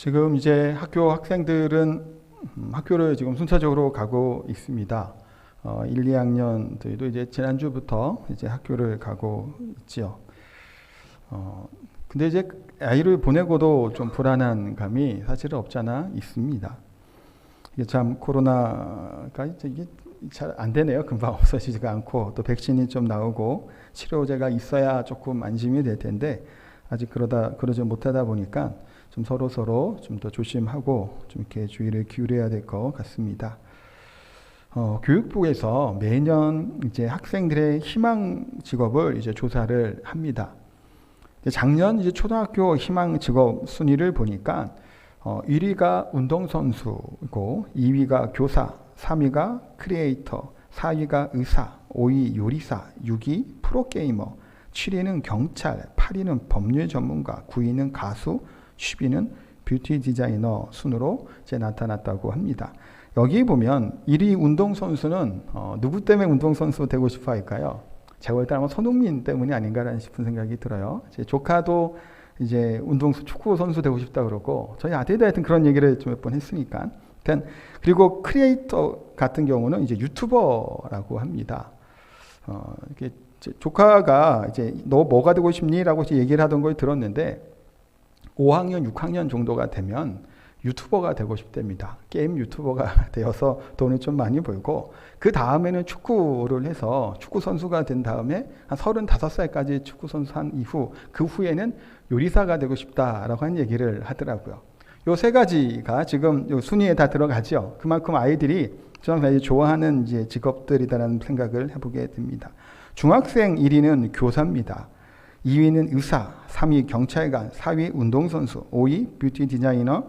지금 이제 학교 학생들은 학교를 지금 순차적으로 가고 있습니다. 1, 2학년들도 이제 지난주부터 이제 학교를 가고 있지요. 근데 이제 아이를 보내고도 좀 불안한 감이 사실은 없잖아 있습니다. 이게 참 코로나가 이게 잘 안 되네요. 금방 없어지지가 않고 또 백신이 좀 나오고 치료제가 있어야 조금 안심이 될 텐데 아직 그러지 못하다 보니까 좀 서로 좀 더 조심하고 좀 이렇게 주의를 기울여야 될 것 같습니다. 교육부에서 매년 이제 학생들의 희망 직업을 이제 조사를 합니다. 작년 이제 초등학교 희망 직업 순위를 보니까 1위가 운동선수고 2위가 교사, 3위가 크리에이터, 4위가 의사, 5위 요리사, 6위 프로게이머, 7위는 경찰, 8위는 법률 전문가, 9위는 가수, 10위는 뷰티 디자이너 순으로 이제 나타났다고 합니다. 여기 보면 1위 운동선수는 누구 때문에 운동선수 되고 싶어 할까요? 제가 볼 때 아마 손흥민 때문이 아닌가라는 싶은 생각이 들어요. 제 조카도 이제 축구 선수 되고 싶다 그러고 저희 아들도 하여튼 그런 얘기를 좀 몇 번 했으니까. 그리고 크리에이터 같은 경우는 이제 유튜버라고 합니다. 이렇게 조카가 이제 너 뭐가 되고 싶니?라고 얘기를 하던 걸 들었는데 5학년, 6학년 정도가 되면 유튜버가 되고 싶답니다. 게임 유튜버가 되어서 돈을 좀 많이 벌고 그 다음에는 축구를 해서 축구 선수가 된 다음에 한 35살까지 축구 선수 한 이후 그 후에는 요리사가 되고 싶다라고 한 얘기를 하더라고요. 요 세 가지가 지금 요 순위에 다 들어가죠. 그만큼 아이들이 저는 좋아하는 이제 직업들이다라는 생각을 해보게 됩니다. 중학생 1위는 교사입니다. 2위는 의사, 3위 경찰관, 4위 운동선수, 5위 뷰티 디자이너,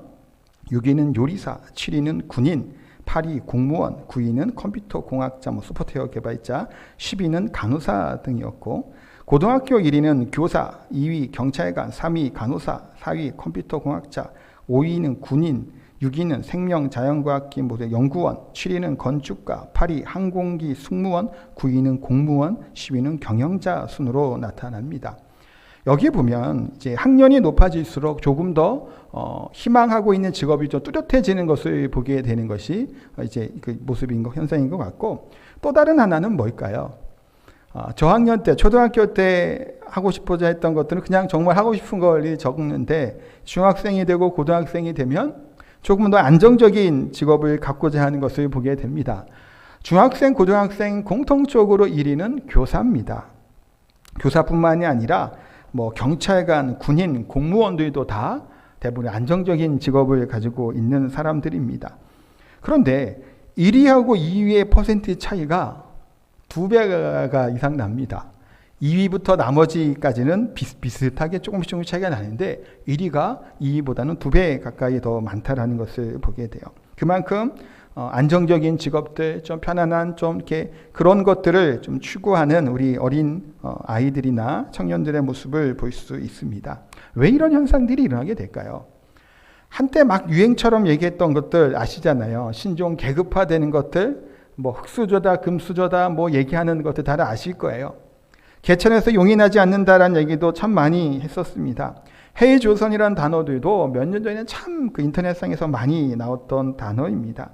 6위는 요리사, 7위는 군인, 8위 공무원, 9위는 컴퓨터 공학자, 소프트웨어 개발자, 10위는 간호사 등이었고 고등학교 1위는 교사, 2위 경찰관, 3위 간호사, 4위 컴퓨터 공학자, 5위는 군인, 6위는 생명자연과학기 연구원, 7위는 건축가, 8위 항공기 승무원, 9위는 공무원, 10위는 경영자 순으로 나타납니다. 여기 보면 이제 학년이 높아질수록 조금 더 희망하고 있는 직업이 좀 뚜렷해지는 것을 보게 되는 것이 이제 그 현상인 것 같고 또 다른 하나는 뭘까요? 저학년 때, 초등학교 때 하고 싶어져 했던 것들은 그냥 정말 하고 싶은 걸 적는데 중학생이 되고 고등학생이 되면 조금 더 안정적인 직업을 갖고자 하는 것을 보게 됩니다. 중학생, 고등학생 공통적으로 1위는 교사입니다. 교사뿐만이 아니라 경찰관, 군인, 공무원들도 다 대부분 안정적인 직업을 가지고 있는 사람들입니다. 그런데 1위하고 2위의 퍼센트 차이가 2배가 이상 납니다. 2위부터 나머지까지는 비슷하게 조금씩 차이가 나는데 1위가 2위보다는 2배 가까이 더 많다라는 것을 보게 돼요. 그만큼 안정적인 직업들, 좀 편안한 좀 이렇게 그런 것들을 좀 추구하는 우리 어린 아이들이나 청년들의 모습을 볼 수 있습니다. 왜 이런 현상들이 일어나게 될까요? 한때 막 유행처럼 얘기했던 것들 아시잖아요. 신종 계급화되는 것들, 흑수저다, 금수저다, 얘기하는 것들 다들 아실 거예요. 개천에서 용이 나지 않는다라는 얘기도 참 많이 했었습니다. 해조선이라는 단어들도 몇 년 전에는 참 그 인터넷상에서 많이 나왔던 단어입니다.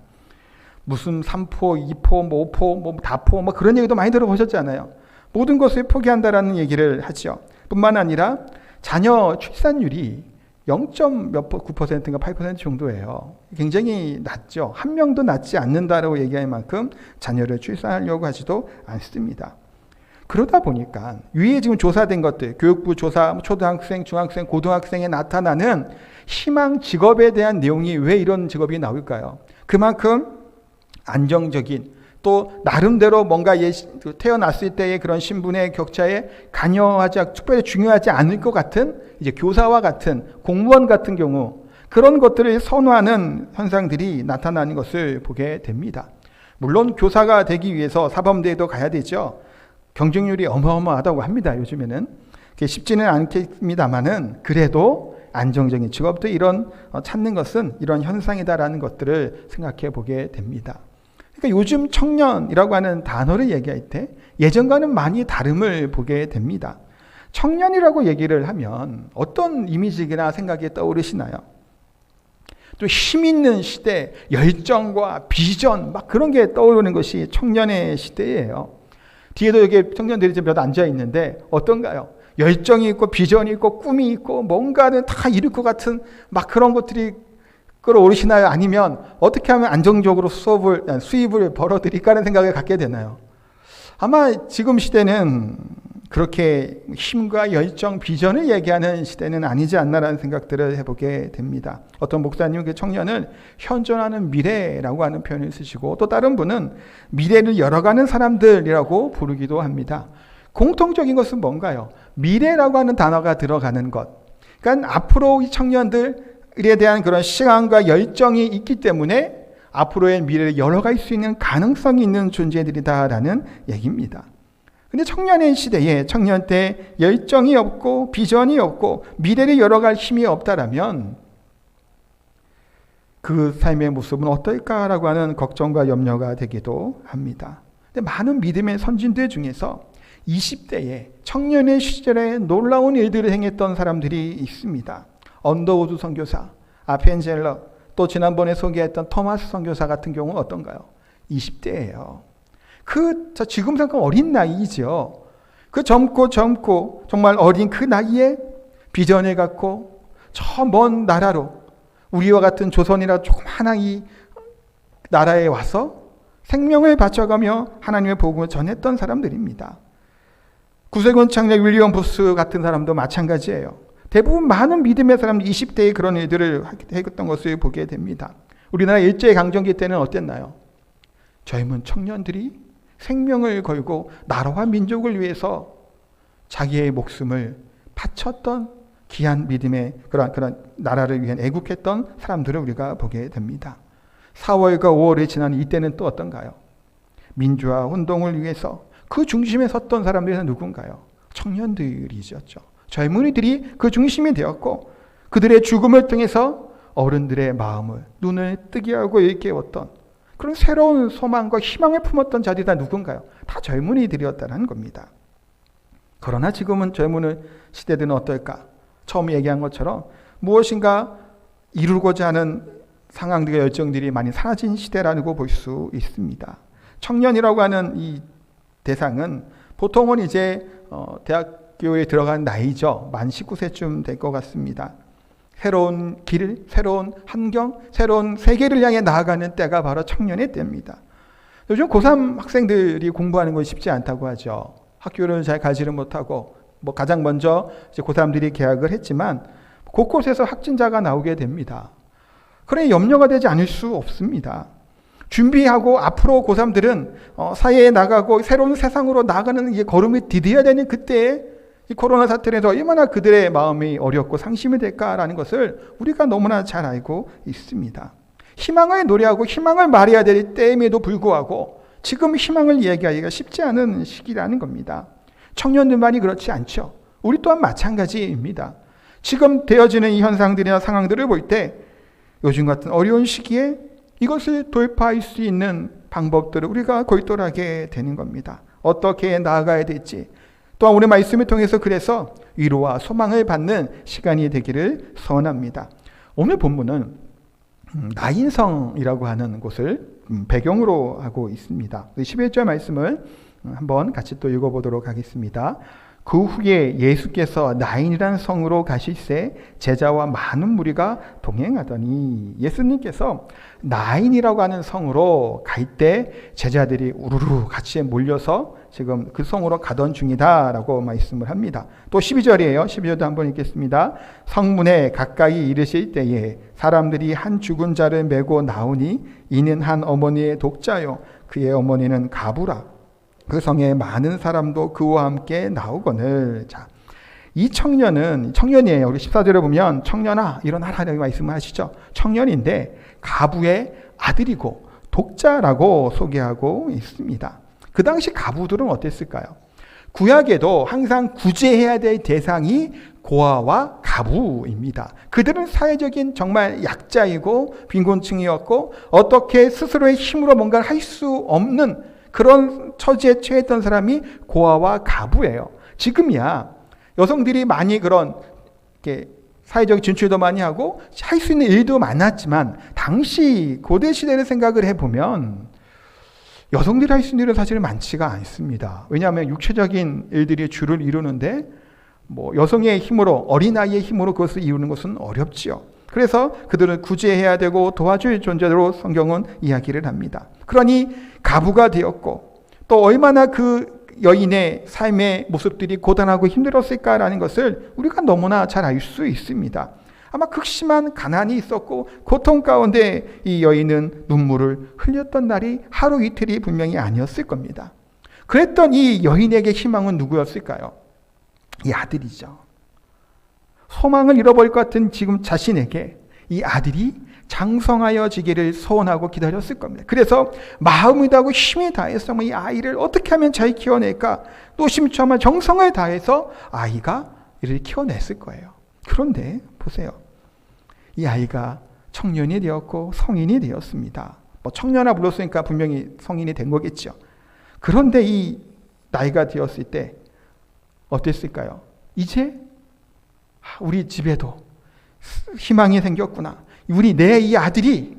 무슨 3포, 2포, 5포, 다포, 그런 얘기도 많이 들어보셨잖아요. 모든 것을 포기한다라는 얘기를 하죠. 뿐만 아니라 자녀 출산율이 0.9%인가 8% 정도예요. 굉장히 낮죠. 한 명도 낳지 않는다라고 얘기할 만큼 자녀를 출산하려고 하지도 않습니다. 그러다 보니까 위에 지금 조사된 것들, 교육부 조사, 초등학생, 중학생, 고등학생에 나타나는 희망 직업에 대한 내용이 왜 이런 직업이 나올까요? 그만큼 안정적인 또 나름대로 뭔가 태어났을 때의 그런 신분의 격차에 특별히 중요하지 않을 것 같은 이제 교사와 같은 공무원 같은 경우 그런 것들을 선호하는 현상들이 나타나는 것을 보게 됩니다. 물론 교사가 되기 위해서 사범대에도 가야 되죠. 경쟁률이 어마어마하다고 합니다. 요즘에는 쉽지는 않겠습니다만은 그래도 안정적인 직업도 찾는 것은 이런 현상이다라는 것들을 생각해 보게 됩니다. 그러니까 요즘 청년이라고 하는 단어를 얘기할 때 예전과는 많이 다름을 보게 됩니다. 청년이라고 얘기를 하면 어떤 이미지나 생각이 떠오르시나요? 또 힘 있는 시대, 열정과 비전 막 그런 게 떠오르는 것이 청년의 시대예요. 뒤에도 여기 청년들이 몇 앉아 있는데 어떤가요? 열정이 있고 비전이 있고 꿈이 있고 뭔가는 다 이룰 것 같은 막 그런 것들이 끌어오르시나요? 아니면 어떻게 하면 안정적으로 수입을 벌어들일까 하는 생각을 갖게 되나요? 아마 지금 시대는 그렇게 힘과 열정, 비전을 얘기하는 시대는 아니지 않나라는 생각들을 해보게 됩니다. 어떤 목사님은 그 청년을 현존하는 미래라고 하는 표현을 쓰시고 또 다른 분은 미래를 열어가는 사람들이라고 부르기도 합니다. 공통적인 것은 뭔가요? 미래라고 하는 단어가 들어가는 것. 그러니까 앞으로 이 청년들에 대한 그런 시간과 열정이 있기 때문에 앞으로의 미래를 열어갈 수 있는 가능성이 있는 존재들이다라는 얘기입니다. 근데 청년의 시대에 청년 때 열정이 없고 비전이 없고 미래를 열어갈 힘이 없다라면 그 삶의 모습은 어떨까라고 하는 걱정과 염려가 되기도 합니다. 근데 많은 믿음의 선진들 중에서 20대에 청년의 시절에 놀라운 일들을 행했던 사람들이 있습니다. 언더우드 선교사, 아펜젤러, 또 지난번에 소개했던 토마스 선교사 같은 경우는 어떤가요? 20대예요. 지금 생각하면 어린 나이죠. 그 젊고 정말 어린 그 나이에 비전을 갖고 저 먼 나라로 우리와 같은 조선이라 조그마한 이 나라에 와서 생명을 바쳐가며 하나님의 복음을 전했던 사람들입니다. 구세군 창작 윌리엄 부스 같은 사람도 마찬가지예요. 대부분 많은 믿음의 사람들 20대에 그런 일들을 했던 것을 보게 됩니다. 우리나라 일제강점기 때는 어땠나요? 젊은 청년들이 생명을 걸고 나라와 민족을 위해서 자기의 목숨을 바쳤던 귀한 믿음의 그런 나라를 위해 애국했던 사람들을 우리가 보게 됩니다. 4월과 5월이 지난 이때는 또 어떤가요? 민주화 운동을 위해서 그 중심에 섰던 사람들은 누군가요? 청년들이죠. 젊은이들이 그 중심이 되었고 그들의 죽음을 통해서 어른들의 마음을 눈을 뜨게 하고 일깨웠던 그런 새로운 소망과 희망을 품었던 자들이 다 누군가요? 다 젊은이들이었다는 겁니다. 그러나 지금은 젊은 시대들은 어떨까? 처음 얘기한 것처럼 무엇인가 이루고자 하는 상황들과 열정들이 많이 사라진 시대라고 볼 수 있습니다. 청년이라고 하는 이 대상은 보통은 이제 대학교에 들어간 나이죠. 만 19세쯤 될 것 같습니다. 새로운 길, 새로운 환경, 새로운 세계를 향해 나아가는 때가 바로 청년의 때입니다. 요즘 고3 학생들이 공부하는 건 쉽지 않다고 하죠. 학교를 잘 가지를 못하고 가장 먼저 이제 고3들이 개학을 했지만 곳곳에서 확진자가 나오게 됩니다. 그래 염려가 되지 않을 수 없습니다. 준비하고 앞으로 고3들은 사회에 나가고 새로운 세상으로 나가는 이 걸음을 디뎌야 되는 그때에 이 코로나 사태로 해서 얼마나 그들의 마음이 어렵고 상심이 될까라는 것을 우리가 너무나 잘 알고 있습니다. 희망을 노래하고 희망을 말해야 될 때임에도 불구하고 지금 희망을 이야기하기가 쉽지 않은 시기라는 겁니다. 청년들만이 그렇지 않죠. 우리 또한 마찬가지입니다. 지금 되어지는 이 현상들이나 상황들을 볼 때 요즘 같은 어려운 시기에 이것을 돌파할 수 있는 방법들을 우리가 골똘하게 되는 겁니다. 어떻게 나아가야 될지 또한 우리 말씀을 통해서 그래서 위로와 소망을 받는 시간이 되기를 소원합니다. 오늘 본문은 나인성이라고 하는 곳을 배경으로 하고 있습니다. 11절 말씀을 한번 같이 또 읽어보도록 하겠습니다. 그 후에 예수께서 나인이라는 성으로 가실새 제자와 많은 무리가 동행하더니 예수님께서 나인이라고 하는 성으로 갈 때 제자들이 우르르 같이 몰려서 지금 그 성으로 가던 중이다라고 말씀을 합니다. 또 12절이에요. 12절도 한번 읽겠습니다. 성문에 가까이 이르실 때에 사람들이 한 죽은 자를 메고 나오니 이는 한 어머니의 독자요 그의 어머니는 가부라. 그 성에 많은 사람도 그와 함께 나오거늘. 자, 이 청년이에요. 우리 14절에 보면 청년아 일어나라라고 말씀을 하시죠. 청년인데 가부의 아들이고 독자라고 소개하고 있습니다. 그 당시 가부들은 어땠을까요? 구약에도 항상 구제해야 될 대상이 고아와 가부입니다. 그들은 사회적인 정말 약자이고 빈곤층이었고 어떻게 스스로의 힘으로 뭔가를 할 수 없는 그런 처지에 처했던 사람이 고아와 가부예요. 지금이야 여성들이 많이 그런 사회적 진출도 많이 하고 할 수 있는 일도 많았지만 당시 고대 시대를 생각을 해보면 여성들이 할 수 있는 일은 사실 많지가 않습니다. 왜냐하면 육체적인 일들이 주를 이루는데 여성의 힘으로, 어린아이의 힘으로 그것을 이루는 것은 어렵지요. 그래서 그들은 구제해야 되고 도와줄 존재로 성경은 이야기를 합니다. 그러니 가부가 되었고 또 얼마나 그 여인의 삶의 모습들이 고단하고 힘들었을까라는 것을 우리가 너무나 잘 알 수 있습니다. 아마 극심한 가난이 있었고 고통 가운데 이 여인은 눈물을 흘렸던 날이 하루 이틀이 분명히 아니었을 겁니다. 그랬던 이 여인에게 희망은 누구였을까요? 이 아들이죠. 소망을 잃어버릴 것 같은 지금 자신에게 이 아들이 장성하여지기를 소원하고 기다렸을 겁니다. 그래서 마음을 다하고 힘이 다해서 이 아이를 어떻게 하면 잘 키워낼까 노심초사한 정성을 다해서 아이가 이를 키워냈을 거예요. 그런데 보세요. 이 아이가 청년이 되었고 성인이 되었습니다. 청년아 불렀으니까 분명히 성인이 된 거겠죠. 그런데 이 나이가 되었을 때 어땠을까요? 이제 우리 집에도 희망이 생겼구나. 내 이 아들이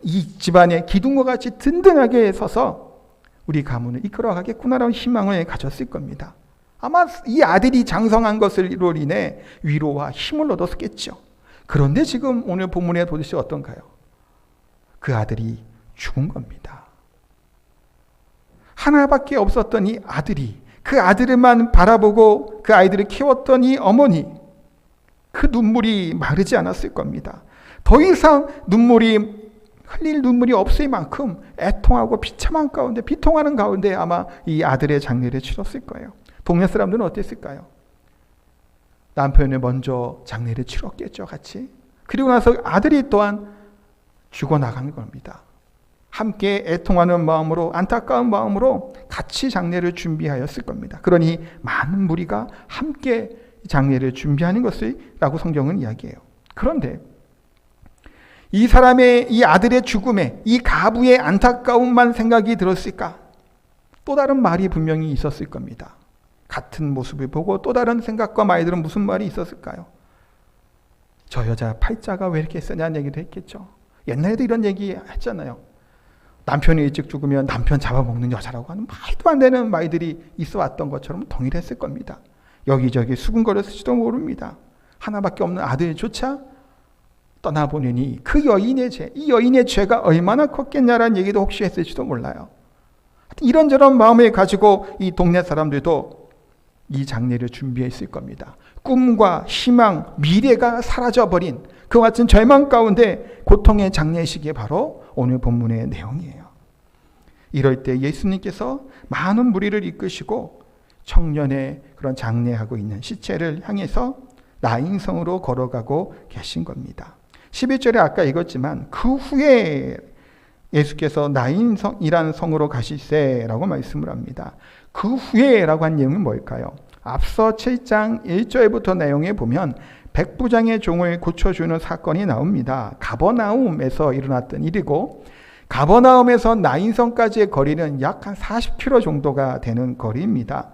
이 집안의 기둥과 같이 든든하게 서서 우리 가문을 이끌어가겠구나라는 희망을 가졌을 겁니다. 아마 이 아들이 장성한 것으로 인해 위로와 힘을 얻었겠죠. 그런데 지금 오늘 본문의 도대체 어떤가요? 그 아들이 죽은 겁니다. 하나밖에 없었던 이 아들이, 그 아들만 바라보고 그 아이들을 키웠던 이 어머니, 그 눈물이 마르지 않았을 겁니다. 더 이상 흘릴 눈물이 없을 만큼 애통하고 비참한 가운데, 비통하는 가운데 아마 이 아들의 장례를 치렀을 거예요. 동네 사람들은 어땠을까요? 남편을 먼저 장례를 치렀겠죠, 같이. 그리고 나서 아들이 또한 죽어나간 겁니다. 함께 애통하는 마음으로, 안타까운 마음으로 같이 장례를 준비하였을 겁니다. 그러니 많은 무리가 함께 장례를 준비하는 것이라고 성경은 이야기해요. 그런데 이 사람의, 이 아들의 죽음에 이 가부의 안타까움만 생각이 들었을까? 또 다른 말이 분명히 있었을 겁니다. 같은 모습을 보고 또 다른 생각과 말들은 무슨 말이 있었을까요? 저 여자 팔자가 왜 이렇게 쓰냐는 얘기도 했겠죠. 옛날에도 이런 얘기 했잖아요. 남편이 일찍 죽으면 남편 잡아먹는 여자라고 하는 말도 안 되는 말들이 있어 왔던 것처럼 동일했을 겁니다. 여기저기 수군거렸을지도 모릅니다. 하나밖에 없는 아들조차 떠나보내니 그 여인의 죄, 이 여인의 죄가 얼마나 컸겠냐라는 얘기도 혹시 했을지도 몰라요. 이런저런 마음을 가지고 이 동네 사람들도 이 장례를 준비했을 겁니다. 꿈과 희망, 미래가 사라져버린 그 같은 절망 가운데 고통의 장례식이 바로 오늘 본문의 내용이에요. 이럴 때 예수님께서 많은 무리를 이끄시고 청년의 그런 장례하고 있는 시체를 향해서 나인성으로 걸어가고 계신 겁니다. 11절에 아까 읽었지만 그 후에 예수께서 나인성이라는 성으로 가시세라고 말씀을 합니다. 그 후에라고 한 내용은 뭘까요? 앞서 7장 1절부터 내용에 보면 백부장의 종을 고쳐주는 사건이 나옵니다. 가버나움에서 일어났던 일이고 가버나움에서 나인성까지의 거리는 약 한 40km 정도가 되는 거리입니다.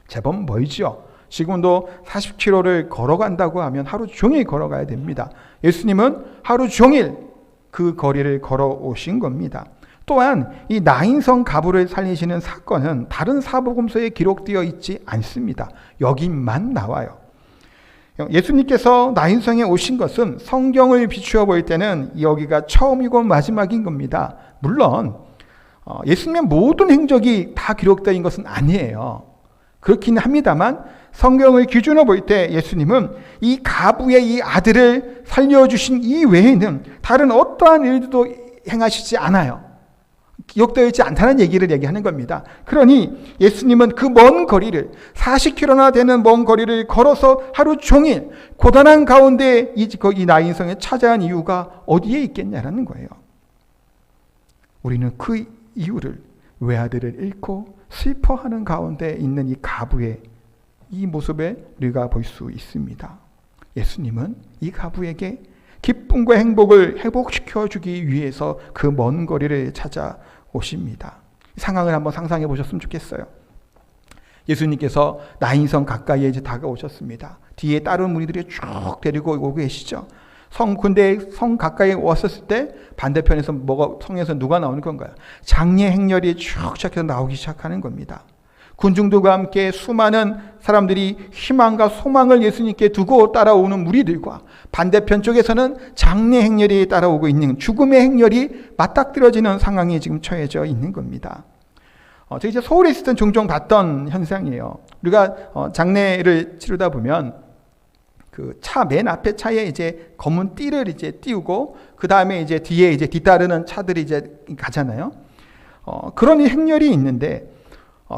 제법 멀죠. 지금도 40km를 걸어간다고 하면 하루 종일 걸어가야 됩니다. 예수님은 하루 종일 그 거리를 걸어오신 겁니다. 또한 이 나인성 가부를 살리시는 사건은 다른 사복음서에 기록되어 있지 않습니다. 여기만 나와요. 예수님께서 나인성에 오신 것은 성경을 비추어 볼 때는 여기가 처음이고 마지막인 겁니다. 물론 예수님의 모든 행적이 다 기록되어 있는 것은 아니에요. 그렇긴 합니다만 성경을 기준으로 볼 때 예수님은 이 가부의 이 아들을 살려주신 이 외에는 다른 어떠한 일도 행하시지 않아요. 기록되어 있지 않다는 얘기를 얘기하는 겁니다. 그러니 예수님은 그 먼 거리를 40km나 되는 먼 거리를 걸어서 하루 종일 고단한 가운데 이 나인성에 찾아온 이유가 어디에 있겠냐라는 거예요. 우리는 그 이유를 외아들을 잃고 슬퍼하는 가운데 있는 이 가부의 이 모습에 우리가 볼 수 있습니다. 예수님은 이 가부에게 기쁨과 행복을 회복시켜 주기 위해서 그 먼 거리를 찾아오십니다. 상황을 한번 상상해 보셨으면 좋겠어요. 예수님께서 나인성 가까이에 이제 다가오셨습니다. 뒤에 다른 무리들이 쭉 데리고 오고 계시죠. 근데 성 가까이 왔었을 때 반대편에서 성에서 누가 나오는 건가요? 장례 행렬이 쭉 시작해서 나오기 시작하는 겁니다. 군중들과 함께 수많은 사람들이 희망과 소망을 예수님께 두고 따라오는 무리들과 반대편 쪽에서는 장례 행렬이 따라오고 있는 죽음의 행렬이 맞닥뜨려지는 상황이 지금 처해져 있는 겁니다. 제가 이제 서울에 있을 때 종종 봤던 현상이에요. 우리가 장례를 치르다 보면 그 차 맨 앞에 차에 이제 검은 띠를 이제 띄우고 그 다음에 이제 뒤에 이제 뒤따르는 차들이 이제 가잖아요. 그런 행렬이 있는데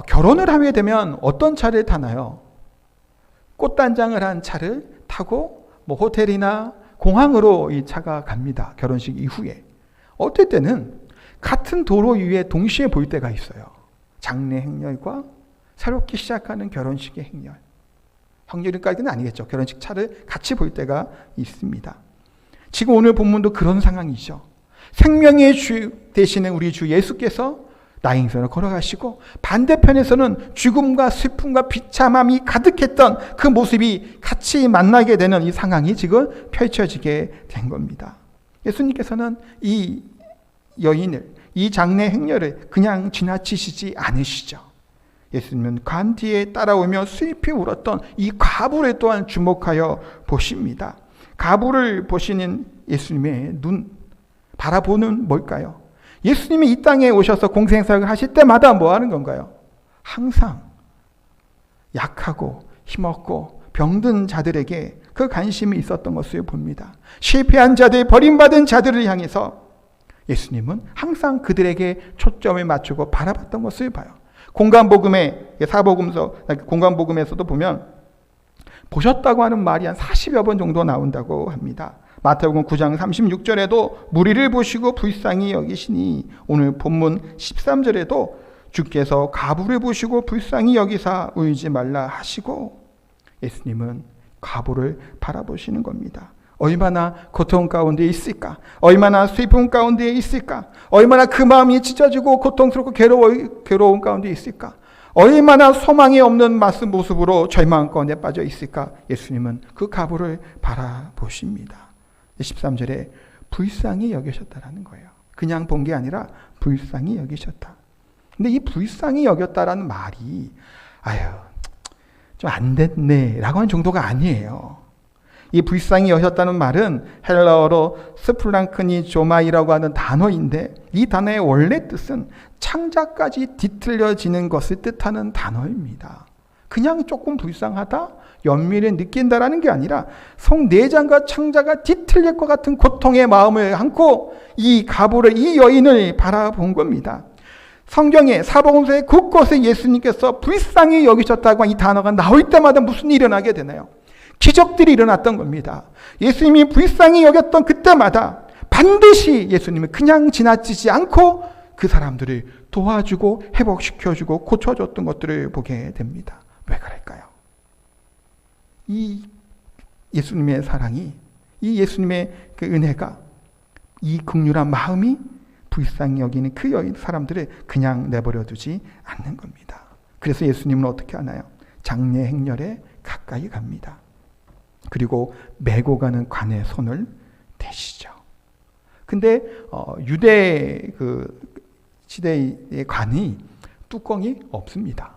결혼을 하게 되면 어떤 차를 타나요? 꽃단장을 한 차를 타고 뭐 호텔이나 공항으로 이 차가 갑니다. 결혼식 이후에. 어떨 때는 같은 도로 위에 동시에 볼 때가 있어요. 장례 행렬과 새롭게 시작하는 결혼식의 행렬. 행렬까지는 아니겠죠. 결혼식 차를 같이 볼 때가 있습니다. 지금 오늘 본문도 그런 상황이죠. 생명의 주 되시는 우리 주 예수께서 나인선을 걸어가시고 반대편에서는 죽음과 슬픔과 비참함이 가득했던 그 모습이 같이 만나게 되는 이 상황이 지금 펼쳐지게 된 겁니다. 예수님께서는 이 여인을, 이 장례 행렬을 그냥 지나치시지 않으시죠. 예수님은 관 뒤에 따라오며 슬피 울었던 이 과부를 또한 주목하여 보십니다. 과부를 보시는 예수님의 눈, 바라보는 뭘까요? 예수님이 이 땅에 오셔서 공생사역을 하실 때마다 뭐 하는 건가요? 항상 약하고 힘없고 병든 자들에게 그 관심이 있었던 것을 봅니다. 실패한 자들, 버림받은 자들을 향해서 예수님은 항상 그들에게 초점을 맞추고 바라봤던 것을 봐요. 공관복음의 공관복음에서도 보면 보셨다고 하는 말이 한 40여 번 정도 나온다고 합니다. 마태복음 9장 36절에도 무리를 보시고 불쌍히 여기시니, 오늘 본문 13절에도 주께서 과부를 보시고 불쌍히 여기사 울지 말라 하시고, 예수님은 과부를 바라보시는 겁니다. 얼마나 고통 가운데 있을까? 얼마나 슬픔 가운데 있을까? 얼마나 그 마음이 찢어지고 고통스럽고 괴로운 가운데 있을까? 얼마나 소망이 없는 모습으로 절망 가운데 빠져 있을까? 예수님은 그 과부를 바라보십니다. 13절에 불쌍히 여기셨다라는 거예요. 그냥 본 게 아니라 불쌍히 여기셨다. 근데 이 불쌍히 여겼다라는 말이 좀 안 됐네 라고 하는 정도가 아니에요. 이 불쌍히 여겼다는 말은 헬라어로 스플랑크니 조마이라고 하는 단어인데, 이 단어의 원래 뜻은 창자까지 뒤틀려지는 것을 뜻하는 단어입니다. 그냥 조금 불쌍하다, 연민을 느낀다라는 게 아니라 성내장과 창자가 뒤틀릴 것 같은 고통의 마음을 안고 이 과부를, 이 여인을 바라본 겁니다. 성경에 사복음서에 곳곳에 예수님께서 불쌍히 여기셨다고 이 단어가 나올 때마다 무슨 일이 일어나게 되나요? 기적들이 일어났던 겁니다. 예수님이 불쌍히 여겼던 그때마다 반드시 예수님은 그냥 지나치지 않고 그 사람들을 도와주고 회복시켜주고 고쳐줬던 것들을 보게 됩니다. 왜 그럴까요? 이 예수님의 사랑이, 이 예수님의 그 은혜가, 이 긍휼한 마음이 불쌍히 여기는 그 사람들을 그냥 내버려 두지 않는 겁니다. 그래서 예수님은 어떻게 하나요? 장례 행렬에 가까이 갑니다. 그리고 메고 가는 관의 손을 대시죠. 근데 유대 그 시대의 관이 뚜껑이 없습니다.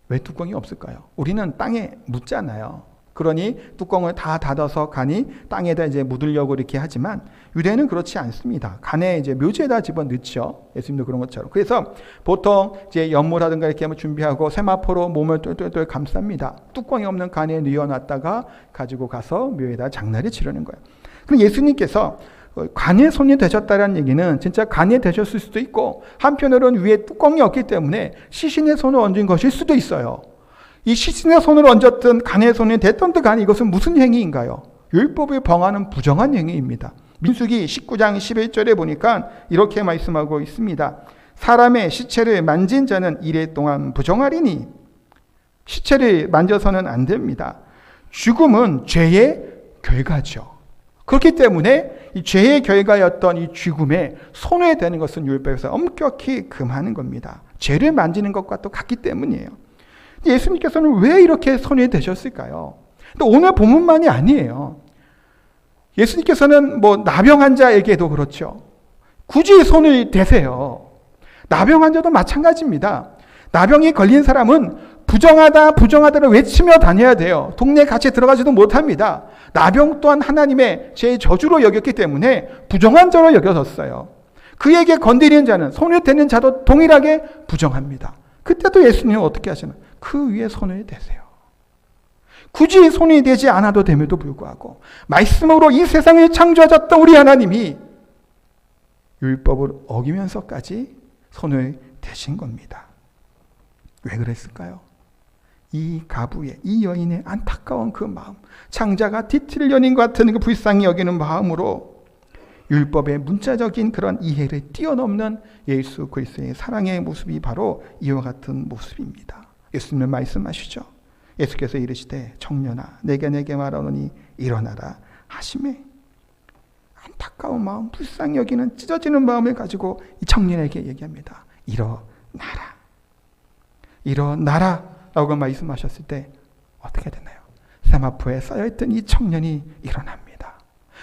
왜 뚜껑이 없을까요? 우리는 땅에 묻잖아요. 그러니 뚜껑을 다 닫아서 간이 땅에다 이제 묻으려고 이렇게 하지만 유대는 그렇지 않습니다. 간에 이제 묘지에다 집어 넣죠. 예수님도 그런 것처럼. 그래서 보통 이제 연못하든가 이렇게 한번 준비하고 세마포로 몸을 똘똘똘 감쌉니다. 뚜껑이 없는 간에 넣어놨다가 가지고 가서 묘에다 장날을 치르는 거예요. 그럼 예수님께서 간에 손이 되셨다는 얘기는 진짜 간에 되셨을 수도 있고, 한편으로는 위에 뚜껑이 없기 때문에 시신의 손을 얹은 것일 수도 있어요. 이 시신의 손을 얹었던 간의 손이 됐던 간이, 이것은 무슨 행위인가요? 율법을 범하는 부정한 행위입니다. 민수기 19장 11절에 보니까 이렇게 말씀하고 있습니다. 사람의 시체를 만진 자는 이래 동안 부정하리니, 시체를 만져서는 안 됩니다. 죽음은 죄의 결과죠. 그렇기 때문에 이 죄의 결과였던 이 죽음에 손에 대는 것은 율법에서 엄격히 금하는 겁니다. 죄를 만지는 것과 또 같기 때문이에요. 예수님께서는 왜 이렇게 손이 되셨을까요? 근데 오늘 본문만이 아니에요. 예수님께서는 나병 환자에게도 그렇죠. 굳이 손을 대세요. 나병 환자도 마찬가지입니다. 나병이 걸린 사람은 부정하다 부정하다를 외치며 다녀야 돼요. 동네에 같이 들어가지도 못합니다. 나병 또한 하나님의 제 저주로 여겼기 때문에 부정한 자로 여겨졌어요. 그에게 건드리는 자는, 손을 대는 자도 동일하게 부정합니다. 그때도 예수님은 어떻게 하시나? 그 위에 손을 대세요. 굳이 손이 되지 않아도 됨에도 불구하고 말씀으로 이 세상을 창조하셨던 우리 하나님이 율법을 어기면서까지 손을 대신 겁니다. 왜 그랬을까요? 이 가부의, 이 여인의 안타까운 그 마음, 창자가 뒤틀 연인 같은 그 불쌍히 여기는 마음으로 율법의 문자적인 그런 이해를 뛰어넘는 예수 그리스도의 사랑의 모습이 바로 이와 같은 모습입니다. 예수님은 말씀하시죠. 예수께서 이르시되 청년아 내게 말하노니 일어나라 하시매, 안타까운 마음, 불쌍히 여기는 찢어지는 마음을 가지고 이 청년에게 얘기합니다. 일어나라 라고 말씀하셨을 때 어떻게 되나요? 세마포에 쌓여있던 이 청년이 일어납니다.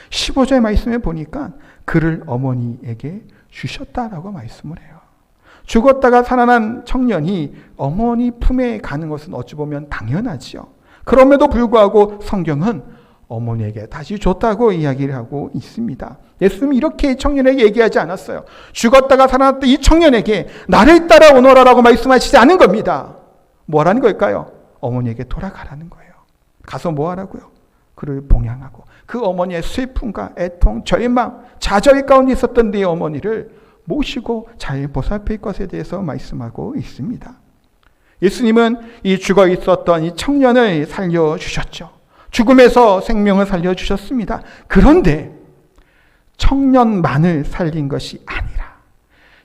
15절의 말씀에 보니까 그를 어머니에게 주셨다라고 말씀을 해요. 죽었다가 살아난 청년이 어머니 품에 가는 것은 어찌 보면 당연하지요. 그럼에도 불구하고 성경은 어머니에게 다시 줬다고 이야기를 하고 있습니다. 예수님은 이렇게 청년에게 얘기하지 않았어요. 죽었다가 살아났던 이 청년에게 나를 따라오너라라고 말씀하시지 않은 겁니다. 뭐라는 걸까요? 어머니에게 돌아가라는 거예요. 가서 뭐 하라고요? 그를 봉양하고 그 어머니의 슬픔과 애통, 절망, 좌절 가운데 있었던 네 어머니를 모시고 잘 보살필 것에 대해서 말씀하고 있습니다. 예수님은 이 죽어 있었던 이 청년을 살려주셨죠. 죽음에서 생명을 살려주셨습니다. 그런데 청년만을 살린 것이 아니라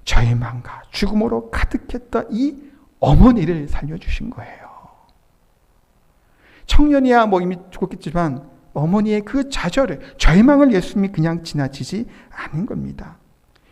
절망과 죽음으로 가득했던 이 어머니를 살려주신 거예요. 청년이야 이미 죽었겠지만 어머니의 그 좌절을, 절망을 예수님이 그냥 지나치지 않은 겁니다.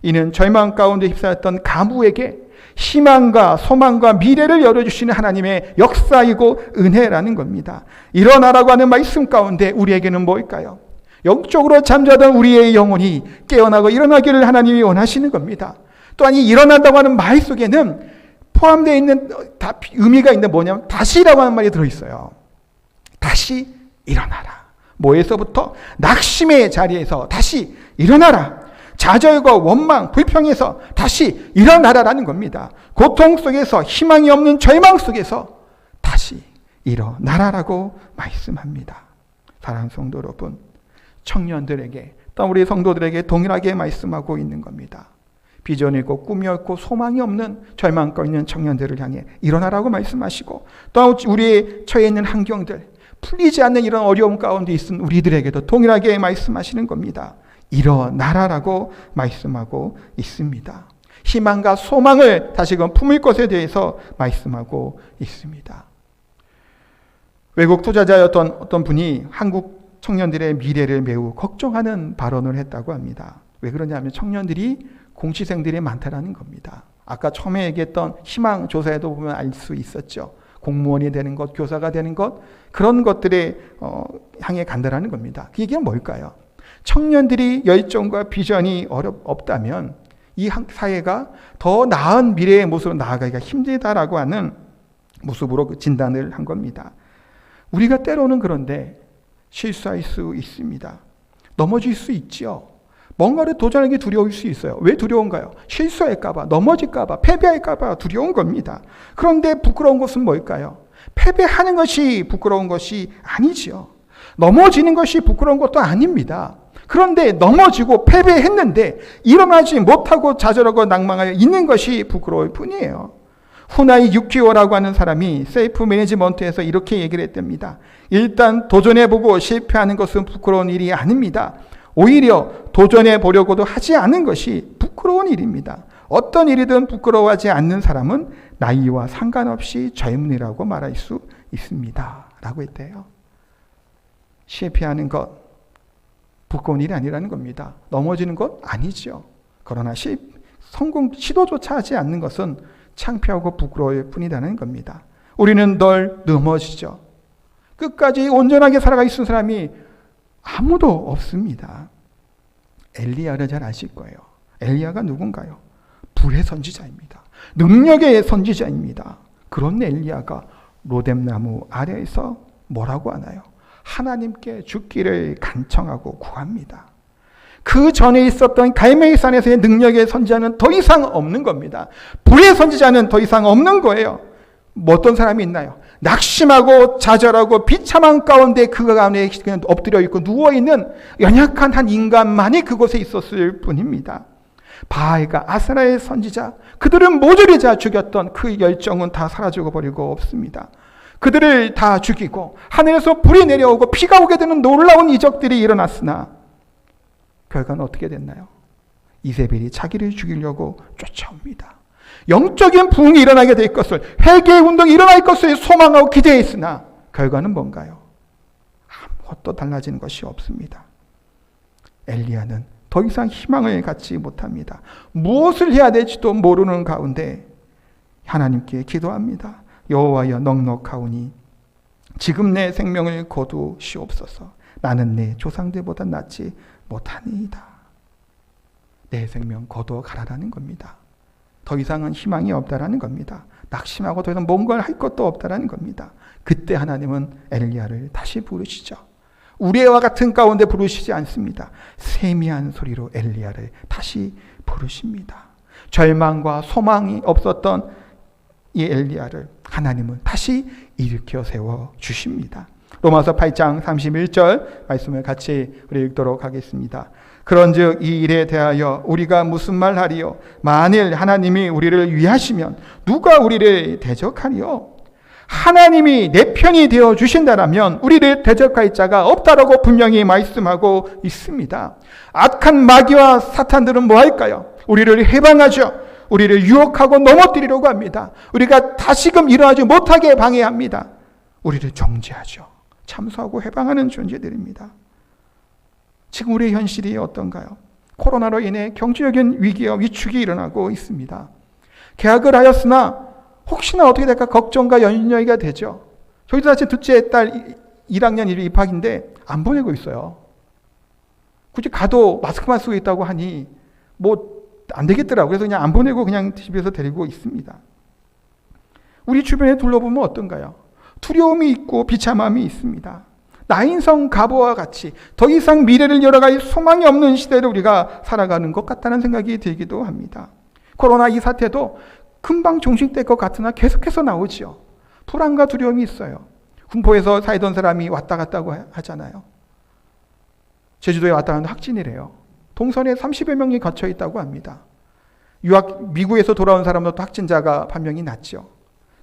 이는 절망 가운데 휩싸였던 가부에게 희망과 소망과 미래를 열어주시는 하나님의 역사이고 은혜라는 겁니다. 일어나라고 하는 말씀 가운데 우리에게는 뭘까요? 영적으로 잠자던 우리의 영혼이 깨어나고 일어나기를 하나님이 원하시는 겁니다. 또한 이 일어난다고 하는 말 속에는 포함되어 있는 의미가 있는데 뭐냐면 다시라고 하는 말이 들어있어요. 다시 일어나라. 뭐에서부터? 낙심의 자리에서 다시 일어나라. 좌절과 원망, 불평에서 다시 일어나라라는 겁니다. 고통 속에서, 희망이 없는 절망 속에서 다시 일어나라라고 말씀합니다. 사랑하는 성도 여러분, 청년들에게, 또 우리 성도들에게 동일하게 말씀하고 있는 겁니다. 비전이 없고 꿈이 없고 소망이 없는 절망과 있는 청년들을 향해 일어나라고 말씀하시고, 또 우리의 처해 있는 환경들, 풀리지 않는 이런 어려움 가운데 있은 우리들에게도 동일하게 말씀하시는 겁니다. 일어나라라고 말씀하고 있습니다. 희망과 소망을 다시금 품을 것에 대해서 말씀하고 있습니다. 외국 투자자였던 어떤 분이 한국 청년들의 미래를 매우 걱정하는 발언을 했다고 합니다. 왜 그러냐면 청년들이 공시생들이 많다라는 겁니다. 아까 처음에 얘기했던 희망 조사에도 보면 알 수 있었죠. 공무원이 되는 것, 교사가 되는 것, 그런 것들에 향해 간다라는 겁니다. 그 얘기는 뭘까요? 청년들이 열정과 비전이 없다면 이 사회가 더 나은 미래의 모습으로 나아가기가 힘들다라고 하는 모습으로 진단을 한 겁니다. 우리가 때로는 그런데 실수할 수 있습니다. 넘어질 수 있지요. 뭔가를 도전하기 두려울 수 있어요. 왜 두려운가요? 실수할까봐, 넘어질까봐, 패배할까봐 두려운 겁니다. 그런데 부끄러운 것은 뭘까요? 패배하는 것이 부끄러운 것이 아니지요. 넘어지는 것이 부끄러운 것도 아닙니다. 그런데 넘어지고 패배했는데 일어나지 못하고 좌절하고 낭망하여 있는 것이 부끄러울 뿐이에요. 후나이 유키오라고 하는 사람이 셀프 매니지먼트에서 이렇게 얘기를 했답니다. 일단 도전해보고 실패하는 것은 부끄러운 일이 아닙니다. 오히려 도전해 보려고도 하지 않은 것이 부끄러운 일입니다. 어떤 일이든 부끄러워하지 않는 사람은 나이와 상관없이 젊은이라고 말할 수 있습니다. 라고 했대요. 실패하는 것 부끄러운 일이 아니라는 겁니다. 넘어지는 것 아니죠. 그러나 성공 시도조차 하지 않는 것은 창피하고 부끄러울 뿐이라는 겁니다. 우리는 늘 넘어지죠. 끝까지 온전하게 살아가 있는 사람이 아무도 없습니다. 엘리야를 잘 아실 거예요. 엘리야가 누군가요? 불의 선지자입니다. 능력의 선지자입니다. 그런 엘리야가 로뎀나무 아래에서 뭐라고 하나요? 하나님께 죽기를 간청하고 구합니다. 그 전에 있었던 갈멜산에서의 능력의 선지자는 더 이상 없는 겁니다. 불의 선지자는 더 이상 없는 거예요. 뭐 어떤 사람이 있나요? 낙심하고 좌절하고 비참한 가운데 그 가운데 그냥 엎드려 있고 누워있는 연약한 한 인간만이 그곳에 있었을 뿐입니다. 바알과 아세라의 선지자, 그들은 모조리 다 죽였던 그 열정은 다 사라지고 버리고 없습니다. 그들을 다 죽이고 하늘에서 불이 내려오고 피가 오게 되는 놀라운 이적들이 일어났으나 결과는 어떻게 됐나요? 이세벨이 자기를 죽이려고 쫓아옵니다. 영적인 부흥이 일어나게 될 것을, 회개의 운동이 일어날 것을 소망하고 기대했으나 결과는 뭔가요? 아무것도 달라지는 것이 없습니다. 엘리야는 더 이상 희망을 갖지 못합니다. 무엇을 해야 될지도 모르는 가운데 하나님께 기도합니다. 여호와여, 넉넉하오니 지금 내 생명을 거두시옵소서. 나는 내 조상들보다 낫지 못하니이다. 내 생명 거두어 가라라는 겁니다. 더 이상은 희망이 없다라는 겁니다. 낙심하고 더 이상 뭔가를 할 것도 없다라는 겁니다. 그때 하나님은 엘리야를 다시 부르시죠. 우레와 같은 가운데 부르시지 않습니다. 세미한 소리로 엘리야를 다시 부르십니다. 절망과 소망이 없었던 이 엘리야를 하나님은 다시 일으켜 세워 주십니다. 로마서 8장 31절 말씀을 같이 우리 읽도록 하겠습니다. 그런즉 이 일에 대하여 우리가 무슨 말하리요? 만일 하나님이 우리를 위하시면 누가 우리를 대적하리요? 하나님이 내 편이 되어 주신다라면 우리를 대적할 자가 없다라고 분명히 말씀하고 있습니다. 악한 마귀와 사탄들은 뭐 할까요? 우리를 해방하죠. 우리를 유혹하고 넘어뜨리려고 합니다. 우리가 다시금 일어나지 못하게 방해합니다. 우리를 정죄하죠. 참수하고 해방하는 존재들입니다. 지금 우리의 현실이 어떤가요? 코로나로 인해 경제적인 위기와 위축이 일어나고 있습니다. 계약을 하였으나 혹시나 어떻게 될까 걱정과 연연이가 되죠. 저희도 사실 둘째 딸 1학년 입학인데 안 보내고 있어요. 굳이 가도 마스크만 쓰고 있다고 하니 뭐 안 되겠더라고요. 그래서 그냥 안 보내고 그냥 집에서 데리고 있습니다. 우리 주변에 둘러보면 어떤가요? 두려움이 있고 비참함이 있습니다. 나인성 가보와 같이 더 이상 미래를 열어갈 소망이 없는 시대를 우리가 살아가는 것 같다는 생각이 들기도 합니다. 코로나 이 사태도 금방 종식될 것 같으나 계속해서 나오지요. 불안과 두려움이 있어요. 군포에서 살던 사람이 왔다 갔다고 하잖아요. 제주도에 왔다 갔는데 확진이래요. 동선에 30여 명이 갇혀 있다고 합니다. 미국에서 돌아온 사람도 확진자가 판명이 났죠.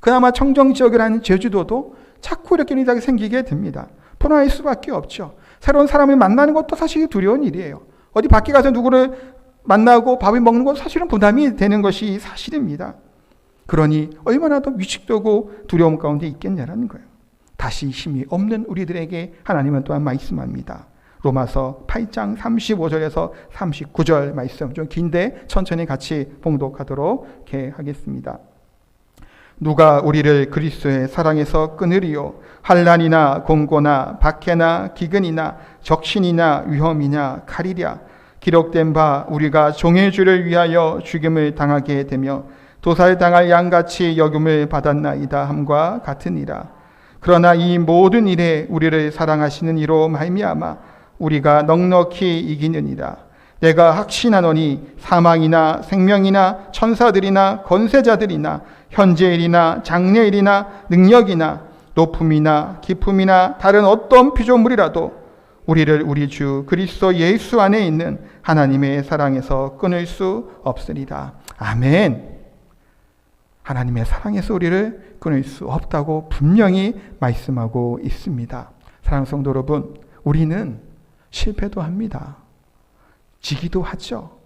그나마 청정지역이라는 제주도도 자꾸 이렇게 일이 생기게 됩니다. 불안할 수밖에 없죠. 새로운 사람을 만나는 것도 사실 두려운 일이에요. 어디 밖에 가서 누구를 만나고 밥을 먹는 건 사실은 부담이 되는 것이 사실입니다. 그러니 얼마나 더 위축되고 두려움 가운데 있겠냐라는 거예요. 다시 힘이 없는 우리들에게 하나님은 또한 말씀합니다. 로마서 8장 35절에서 39절 말씀, 좀 긴데 천천히 같이 봉독하도록 하겠습니다. 누가 우리를 그리스도의 사랑에서 끊으리요? 환난이나 공고나 박해나 기근이나 적신이나 위험이냐 칼이랴. 기록된 바 우리가 종의 주를 위하여 죽임을 당하게 되며 도살당할 양같이 여김을 받았나이다 함과 같으니라. 그러나 이 모든 일에 우리를 사랑하시는 이로 말미암아 우리가 넉넉히 이기느니라. 내가 확신하노니 사망이나 생명이나 천사들이나 권세자들이나 현재일이나 장래일이나 능력이나 높음이나 깊음이나 다른 어떤 피조물이라도 우리를 우리 주 그리스도 예수 안에 있는 하나님의 사랑에서 끊을 수 없으리라. 아멘. 하나님의 사랑에서 우리를 끊을 수 없다고 분명히 말씀하고 있습니다. 사랑하는 성도 여러분, 우리는 실패도 합니다. 지기도 하죠.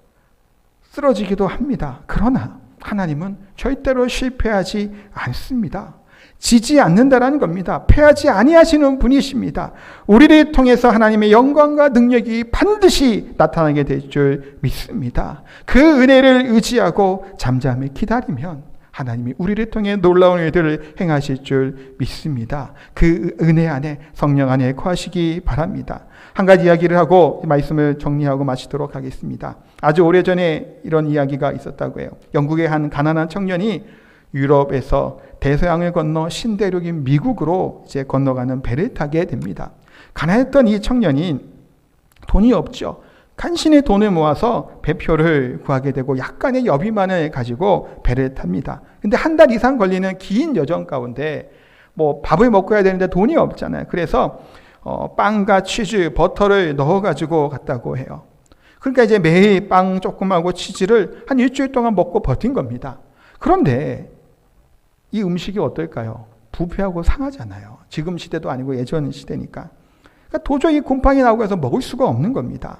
쓰러지기도 합니다. 그러나 하나님은 절대로 실패하지 않습니다. 지지 않는다라는 겁니다. 패하지 아니하시는 분이십니다. 우리를 통해서 하나님의 영광과 능력이 반드시 나타나게 될 줄 믿습니다. 그 은혜를 의지하고 잠잠히 기다리면 하나님이 우리를 통해 놀라운 일들을 행하실 줄 믿습니다. 그 은혜 안에 성령 안에 거하시기 바랍니다. 한 가지 이야기를 하고 말씀을 정리하고 마치도록 하겠습니다. 아주 오래전에 이런 이야기가 있었다고 해요. 영국의 한 가난한 청년이 유럽에서 대서양을 건너 신대륙인 미국으로 이제 건너가는 배를 타게 됩니다. 가난했던 이 청년이 돈이 없죠. 간신히 돈을 모아서 배표를 구하게 되고 약간의 여비만을 가지고 배를 탑니다. 근데 한 달 이상 걸리는 긴 여정 가운데 뭐 밥을 먹고 해야 되는데 돈이 없잖아요. 그래서 빵과 치즈, 버터를 넣어가지고 갔다고 해요. 그러니까 이제 매일 빵 조금하고 치즈를 한 일주일 동안 먹고 버틴 겁니다. 그런데 이 음식이 어떨까요? 부패하고 상하잖아요. 지금 시대도 아니고 예전 시대니까. 그러니까 도저히 곰팡이 나오고 해서 먹을 수가 없는 겁니다.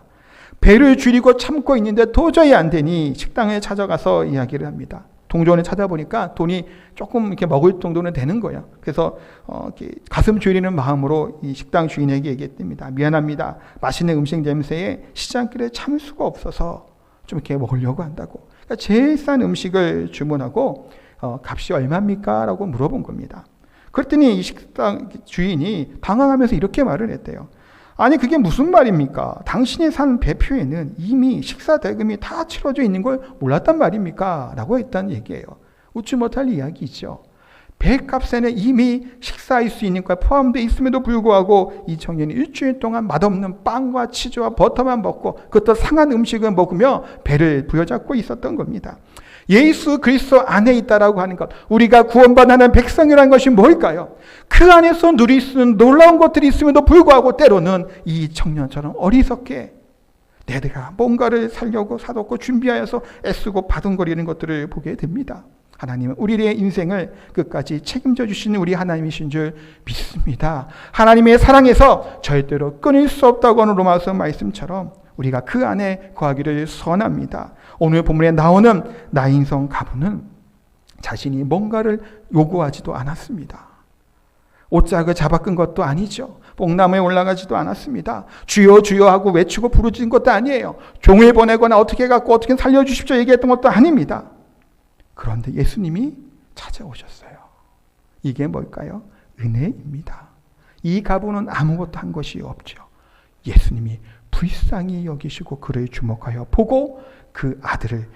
배를 줄이고 참고 있는데 도저히 안 되니 식당에 찾아가서 이야기를 합니다. 동전을 찾아보니까 돈이 조금 이렇게 먹을 정도는 되는 거예요. 그래서 이렇게 가슴 졸이는 마음으로 이 식당 주인에게 얘기했답니다. 미안합니다. 맛있는 음식 냄새에 시장길에 참을 수가 없어서 좀 이렇게 먹으려고 한다고. 그러니까 제일 싼 음식을 주문하고 값이 얼마입니까? 라고 물어본 겁니다. 그랬더니 이 식당 주인이 당황하면서 이렇게 말을 했대요. 아니 그게 무슨 말입니까? 당신이 산 배표에는 이미 식사 대금이 다 치러져 있는 걸 몰랐단 말입니까? 라고 했다는 얘기예요. 웃지 못할 이야기죠. 배값에는 이미 식사할 수 있는 걸 포함되어 있음에도 불구하고 이 청년이 일주일 동안 맛없는 빵과 치즈와 버터만 먹고 그것도 상한 음식을 먹으며 배를 부여잡고 있었던 겁니다. 예수 그리스도 안에 있다라고 하는 것, 우리가 구원받는 백성이라는 것이 뭘까요? 그 안에서 누릴 수 있는 놀라운 것들이 있음에도 불구하고 때로는 이 청년처럼 어리석게 내가 뭔가를 살려고 사놓고 준비하여서 애쓰고 바둥거리는 것들을 보게 됩니다. 하나님은 우리의 인생을 끝까지 책임져 주시는 우리 하나님이신 줄 믿습니다. 하나님의 사랑에서 절대로 끊을 수 없다고 하는 로마서 말씀처럼 우리가 그 안에 거하기를 소원합니다. 오늘 본문에 나오는 나인성 가부는 자신이 뭔가를 요구하지도 않았습니다. 옷짝을 잡아끈 것도 아니죠. 뽕나무에 올라가지도 않았습니다. 주여 주여 하고 외치고 부르짖은 것도 아니에요. 종을 보내거나 어떻게 해갖고 어떻게 살려주십시오 얘기했던 것도 아닙니다. 그런데 예수님이 찾아오셨어요. 이게 뭘까요? 은혜입니다. 이 가부는 아무것도 한 것이 없죠. 예수님이 불쌍히 여기시고 그를 주목하여 보고 그 아들을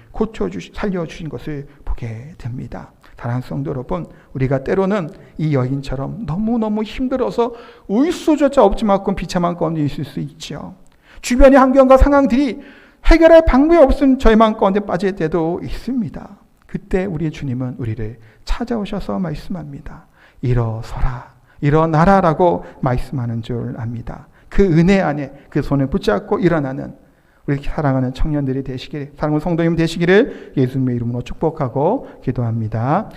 살려주신 것을 보게 됩니다. 사랑하는 성도 여러분, 우리가 때로는 이 여인처럼 너무너무 힘들어서 울 수조차 없을 만큼 비참한 가운데 있을 수 있죠. 주변의 환경과 상황들이 해결할 방법이 없은 절망 가운데 빠질 때도 있습니다. 그때 우리 주님은 우리를 찾아오셔서 말씀합니다. 일어서라, 일어나라라고 말씀하는 줄 압니다. 그 은혜 안에 그 손을 붙잡고 일어나는 우리 사랑하는 청년들이 되시기를, 사랑하는 성도님 되시기를 예수님의 이름으로 축복하고 기도합니다.